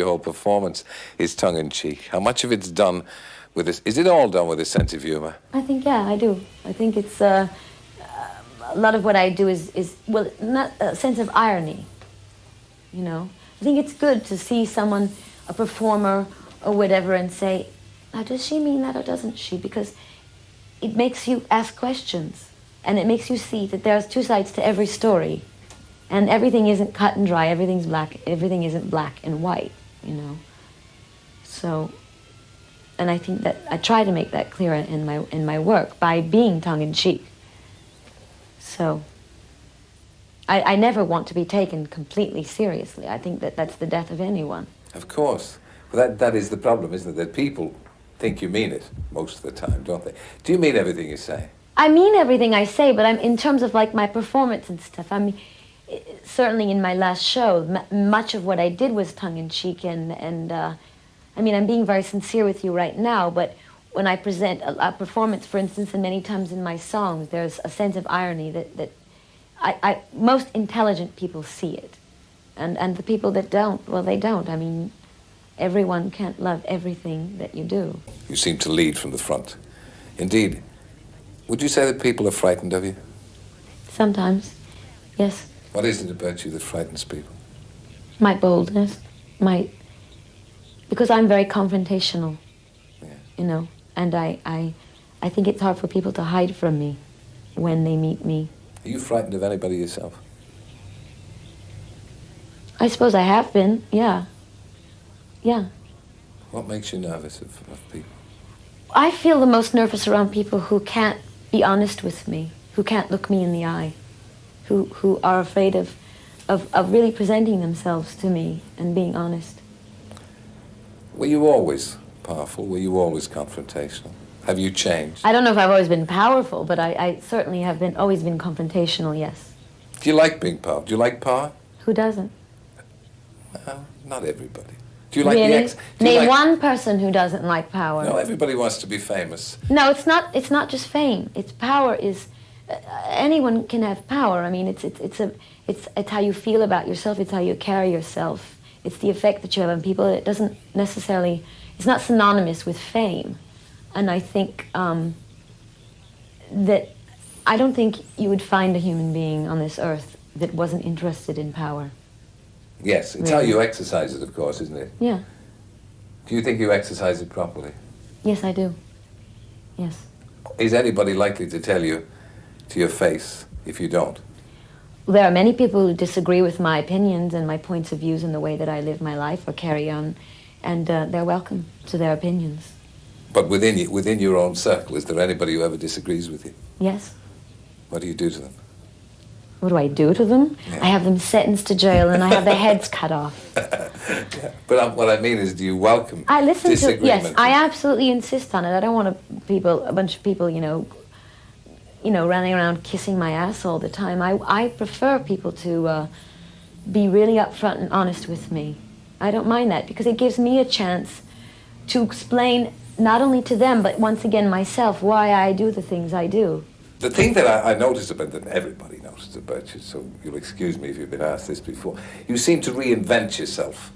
your whole performance is tongue-in-cheek. How much of it's done with this? Is it all done with a sense of humor? I think, yeah, I do. I think it's a lot of what I do is well, not a sense of irony, you know. I think it's good to see someone, a performer or whatever, and say, now, does she mean that or doesn't she? Because it makes you ask questions, and it makes you see that there's two sides to every story, and everything isn't cut and dry, everything's black, everything isn't black and white, you know. So, and I think that I try to make that clear in my work by being tongue-in-cheek. So, I never want to be taken completely seriously. I think that that's the death of anyone. Of course. Well, that is the problem, isn't it? That people think you mean it most of the time, don't they? Do you mean everything you say? I mean everything I say, but I'm in terms of like my performance and stuff. I mean, certainly in my last show, much of what I did was tongue-in-cheek, and I mean, I'm being very sincere with you right now, but when I present a performance, for instance, and many times in my songs, there's a sense of irony that most intelligent people see it. And the people that don't, well, they don't. I mean, everyone can't love everything that you do. You seem to lead from the front. Indeed. Would you say that people are frightened of you? Sometimes, yes. What is it about you that frightens people? My boldness, because I'm very confrontational, yeah. You know, and I think it's hard for people to hide from me when they meet me. Are you frightened of anybody yourself? I suppose I have been, yeah. Yeah. What makes you nervous of people? I feel the most nervous around people who can't be honest with me, who can't look me in the eye, who are afraid of really presenting themselves to me and being honest. Were you always powerful? Were you always confrontational? Have you changed? I don't know if I've always been powerful, but I certainly have always been confrontational, yes. Do you like being powerful? Do you like power? Who doesn't? Well, not everybody. Do you like really? the Name one person who doesn't like power. No, everybody wants to be famous. No, it's not. It's not just fame. It's power. Is anyone can have power. I mean, it's how you feel about yourself. It's how you carry yourself. It's the effect that you have on people. It doesn't necessarily. It's not synonymous with fame, and I think that I don't think you would find a human being on this earth that wasn't interested in power. Yes, it's how you exercise it, of course, isn't it? Yeah. Do you think you exercise it properly? Yes, I do. Yes. Is anybody likely to tell you to your face if you don't? There are many people who disagree with my opinions and my points of views and the way that I live my life or carry on, and they're welcome to their opinions. But within your own circle, is there anybody who ever disagrees with you? Yes. What do you do to them? What do I do to them? Yeah. I have them sentenced to jail and I have their heads cut off. Yeah. But what I mean is, do you welcome I listen disagreement? Yes, I absolutely insist on it. I don't want a bunch of people, you know, running around kissing my ass all the time. I prefer people to be really upfront and honest with me. I don't mind that because it gives me a chance to explain not only to them, but once again myself, why I do the things I do. The thing that I noticed about that everybody noticed about you, so you'll excuse me if you've been asked this before, you seem to reinvent yourself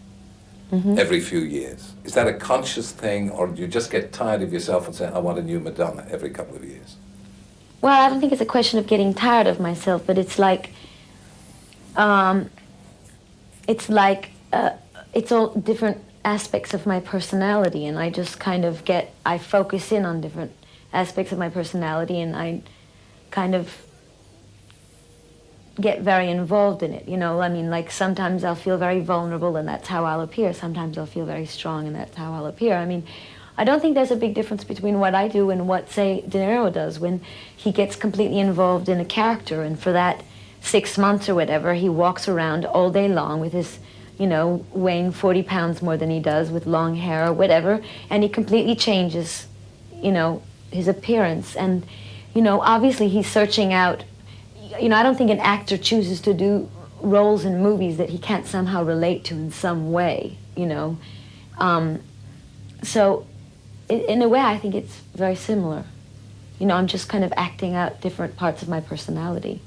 every few years. Is that a conscious thing, or do you just get tired of yourself and say, I want a new Madonna every couple of years? Well, I don't think it's a question of getting tired of myself, but it's like it's all different aspects of my personality, and I just kind of I focus in on different aspects of my personality, and I kind of get very involved in it, you know. I mean, like sometimes I'll feel very vulnerable and that's how I'll appear. Sometimes I'll feel very strong and that's how I'll appear. I mean, I don't think there's a big difference between what I do and what, say, De Niro does when he gets completely involved in a character, and for that 6 months or whatever, he walks around all day long with his, you know, weighing 40 pounds more than he does, with long hair or whatever, and he completely changes, you know, his appearance. And you know, obviously he's searching out, you know, I don't think an actor chooses to do roles in movies that he can't somehow relate to in some way, you know. So in a way, I think it's very similar. You know, I'm just kind of acting out different parts of my personality.